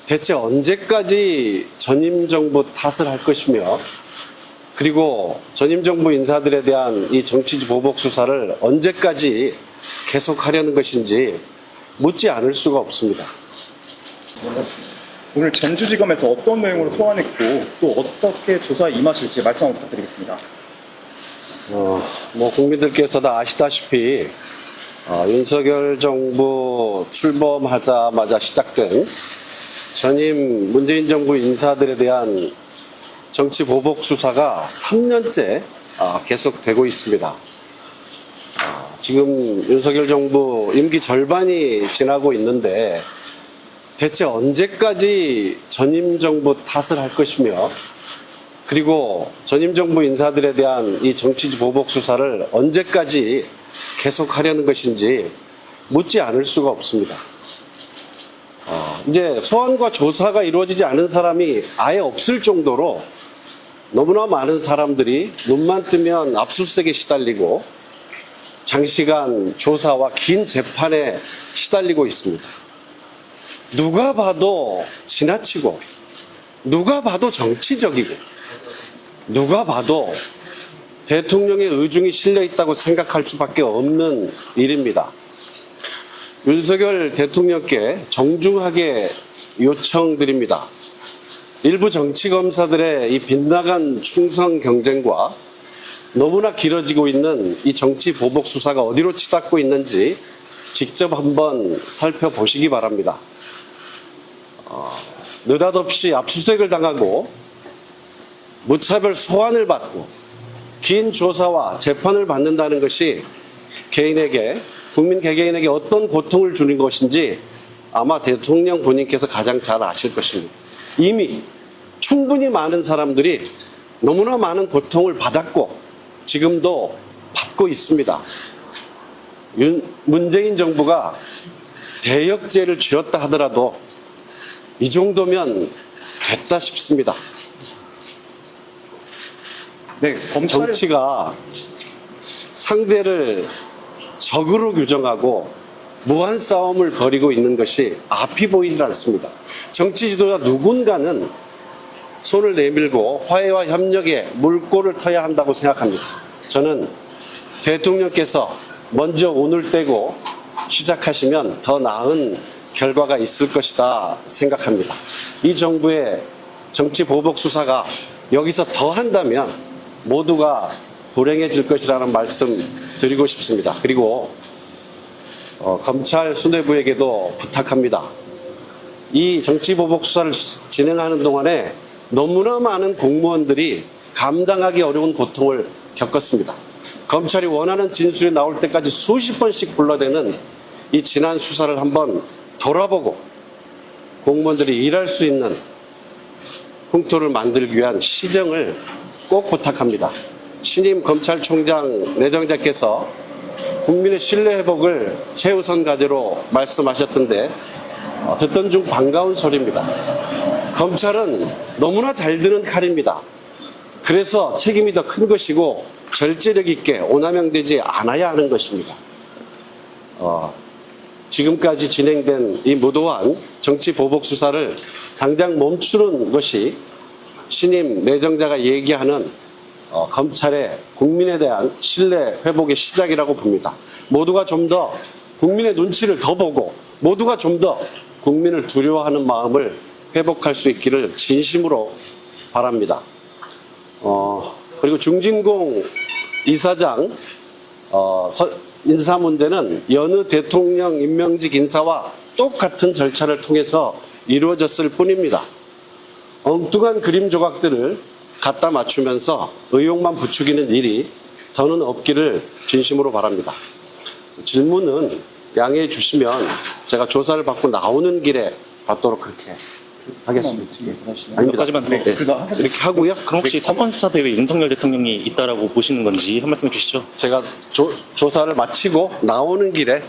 대체 언제까지 전임 정부 탓을 할 것이며, 그리고 전임 정부 인사들에 대한 이 정치지 보복 수사를 언제까지 계속하려는 것인지 묻지 않을 수가 없습니다. 오늘 전주지검에서 어떤 내용으로 소환했고 또 어떻게 조사에 임하실지 말씀 한번 부탁드리겠습니다. 국민들께서 다 아시다시피 윤석열 정부 출범하자마자 시작된 전임 문재인 정부 인사들에 대한 정치 보복 수사가 3년째 계속되고 있습니다. 지금 윤석열 정부 임기 절반이 지나고 있는데 대체 언제까지 전임 정부 탓을 할 것이며, 그리고 전임 정부 인사들에 대한 이 정치지 보복 수사를 언제까지 계속하려는 것인지 묻지 않을 수가 없습니다. 이제 소환과 조사가 이루어지지 않은 사람이 아예 없을 정도로 너무나 많은 사람들이 눈만 뜨면 압수수색에 시달리고 장시간 조사와 긴 재판에 시달리고 있습니다. 누가 봐도 지나치고, 누가 봐도 정치적이고, 누가 봐도 대통령의 의중이 실려 있다고 생각할 수밖에 없는 일입니다. 윤석열 대통령께 정중하게 요청드립니다. 일부 정치검사들의 이 빗나간 충성 경쟁과 너무나 길어지고 있는 이 정치 보복 수사가 어디로 치닫고 있는지 직접 한번 살펴보시기 바랍니다. 느닷없이 압수수색을 당하고 무차별 소환을 받고 긴 조사와 재판을 받는다는 것이 개인에게, 국민 개개인에게 어떤 고통을 주는 것인지 아마 대통령 본인께서 가장 잘 아실 것입니다. 이미 충분히 많은 사람들이 너무나 많은 고통을 받았고 지금도 받고 있습니다. 문재인 정부가 대역죄를 지었다 하더라도 이 정도면 됐다 싶습니다. 네, 정치가 상대를 적으로 규정하고 무한 싸움을 벌이고 있는 것이 앞이 보이질 않습니다. 정치 지도자 누군가는 손을 내밀고 화해와 협력에 물꼬를 터야 한다고 생각합니다. 저는 대통령께서 먼저 오늘 떼고 시작하시면 더 나은 결과가 있을 것이다 생각합니다. 이 정부의 정치 보복 수사가 여기서 더 한다면 모두가 불행해질 것이라는 말씀 드리고 싶습니다. 그리고 검찰 수뇌부에게도 부탁합니다. 이 정치 보복 수사를 진행하는 동안에 너무나 많은 공무원들이 감당하기 어려운 고통을 겪었습니다. 검찰이 원하는 진술이 나올 때까지 수십 번씩 불러대는 이 지난 수사를 한번 돌아보고 공무원들이 일할 수 있는 풍토를 만들기 위한 시정을 꼭 부탁합니다. 신임 검찰총장 내정자께서 국민의 신뢰 회복을 최우선 과제로 말씀하셨던데 듣던 중 반가운 소리입니다. 검찰은 너무나 잘 드는 칼입니다. 그래서 책임이 더 큰 것이고 절제력 있게 오남용되지 않아야 하는 것입니다. 지금까지 진행된 이 무도한 정치 보복 수사를 당장 멈추는 것이 신임 내정자가 얘기하는 검찰의 국민에 대한 신뢰 회복의 시작이라고 봅니다. 모두가 좀 더 국민의 눈치를 더 보고 모두가 좀 더 국민을 두려워하는 마음을 회복할 수 있기를 진심으로 바랍니다. 그리고 중진공 이사장 인사 문제는 여느 대통령 임명직 인사와 똑같은 절차를 통해서 이루어졌을 뿐입니다. 엉뚱한 그림 조각들을 갖다 맞추면서 의혹만 부추기는 일이 더는 없기를 진심으로 바랍니다. 질문은 양해해 주시면 제가 조사를 받고 나오는 길에 받도록 그렇게 하겠습니다. 아닙니다. 여기까지만 더. 네. 이렇게 하고요. 그럼 혹시 사건 수사 대회에 윤석열 대통령이 있다라고 보시는 건지 한 말씀 해주시죠. 제가 조사를 마치고 나오는 길에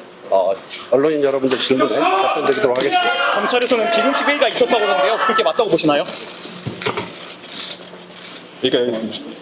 언론인 여러분들 질문에 답변드리도록 하겠습니다. 검찰에서는 비공식 회의가 있었다고 하는데요. 그렇게 맞다고 보시나요? 여기까지 하겠습니다.